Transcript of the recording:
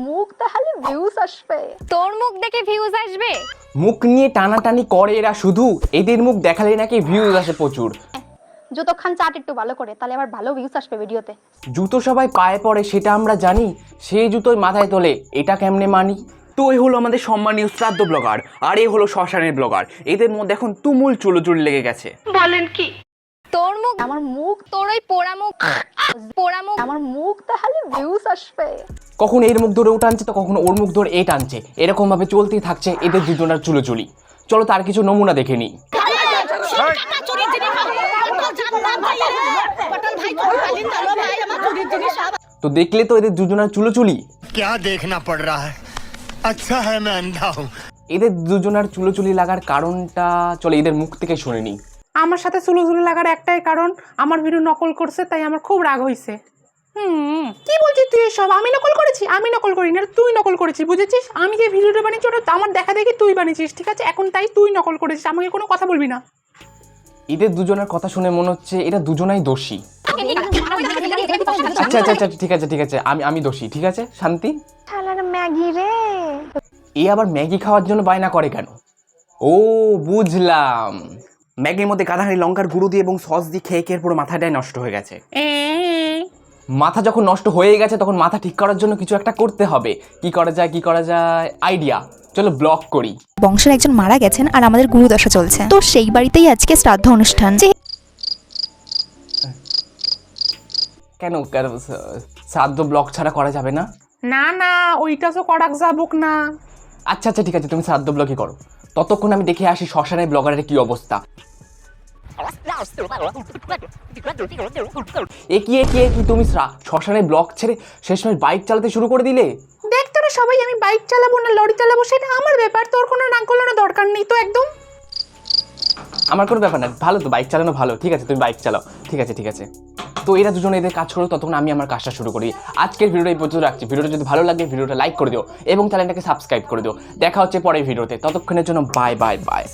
মুখ তাহলে ভিউজ আসবে। তোর মুখ দেখে ভিউজ আসবে? মুখ নিয়ে টানাটানি করে এরা শুধু, এদের মুখ দেখালে নাকি ভিউজ আসে প্রচুর। যতক্ষণ চাট একটু ভালো করে তাহলে আবার ভালো ভিউজ আসবে ভিডিওতে। জুতো সবাই পায়ে পড়ে সেটা আমরা জানি, সেই জুতোই মাথায় তোলে এটা কেমনে মানি? তো এই হলো আমাদের সম্মানীয় শ্রাদ্ধ ব্লগার, আর এই হলো শ্মশানের ব্লগার। এদের মধ্যে এখন তুমুল চুলোচুলি লেগে গেছে। বলেন কি? তোর মুখ, আমার মুখ, তোর ওই পোড়া মুখ, আমার মুখ তাহলে ভিউজ আসবে। কখন এর মুখ ধরে ও টানছে তো কখনো ওর মুখ ধরে এ টানছে, এরকম ভাবে চলতেই থাকছে এদের দুজনের চুলোচুলি। চলো তার কিছু নমুনা দেখে নিই। তো দেখলে তো এদের দুজনের চুলোচুলি। क्या देखना पड़ रहा है? अच्छा है मैं अंधा हूँ। এদের দুজনের চুলোচুলি লাগার কারণটা চলো এদের মুখ থেকে শুনে নিই। আমার সাথে চুলোচুলি লাগার একটাই কারণ, আমার ভিডিও নকল করছে তাই আমার খুব রাগ হয়েছে। কি বলছিস তুই এসব? আমি নকল করেছি? আমি নকল করিনি, এটা তুই নকল করেছিস, বুঝেছিস? আমি যে ভিডিওটা বানিয়েছি ওটা আমার দেখা দেখি তুই বানিয়েছিস, ঠিক আছে? এখন তাই তুই নকল করেছিস, আমাকে কোনো কথা বলবি না। এদের দুজনের কথা শুনে মনে হচ্ছে এরা দুজনাই দোষী। আচ্ছা আচ্ছা আচ্ছা ঠিক আছে ঠিক আছে, আমি দোষী, ঠিক আছে শান্তি। শালার ম্যাগি রে। এ আবার ম্যাগি খাওয়ার জন্য বায়না করে কেন? ও বুঝলাম, ম্যাগির মধ্যে কাঁদাহারি লঙ্কার গুঁড়ো দিয়ে এবং সস দিয়ে খেয়ে খেয়ে পুরো মাথাটাই নষ্ট হয়ে গেছে। মাথা যখন নষ্ট হয়ে গেছে তখন মাথা ঠিক করার জন্য কিছু একটা করতে হবে। কি করা যায় আইডিয়া, চলো ব্লগ করি। বংশের একজন মারা গেছেন আর আমাদের গুরুদশা চলছে, তো সেই বাড়িতেই আজকে শ্রাদ্ধ অনুষ্ঠান। কেন শ্রাদ্ধ ব্লগ ছাড়া করা যাবে না? না না, ওইটা তো করাক যাবুক না। আচ্ছা আচ্ছা ঠিক আছে, তুমি শ্রাদ্ধ ব্লগই করো, ততক্ষণ আমি দেখে আসি শ্মশানের ব্লগারের কি অবস্থা। এ কি তুমি শ্মশানের ব্লগ ছেড়ে শেষমেশ বাইক চালাতে শুরু করে দিলে? দেখ তোরা সবাই, আমি বাইক চালাবো না লরি চালাবো সেটা আমার ব্যাপার, তোর কোনো নাক গলানোর দরকার নেই তো একদম। আমার কোনো ব্যাপার না, ভালো তো বাইক চালানো ভালো, ঠিক আছে তুমি বাইক চালাও, ঠিক আছে ঠিক আছে। তো এরা দুজনে এদের কাজ করো, ততক্ষণ আমি আমার কাজটা শুরু করি। আজকের ভিডিওটা এই পর্যন্ত রাখছি। ভিডিওটা যদি ভালো লাগে ভিডিওটা লাইক করে দিও এবং চ্যানেলটাকে সাবস্ক্রাইব করে দিও। দেখা হচ্ছে পরের ভিডিওতে, ততক্ষণের জন্য বাই বাই বাই।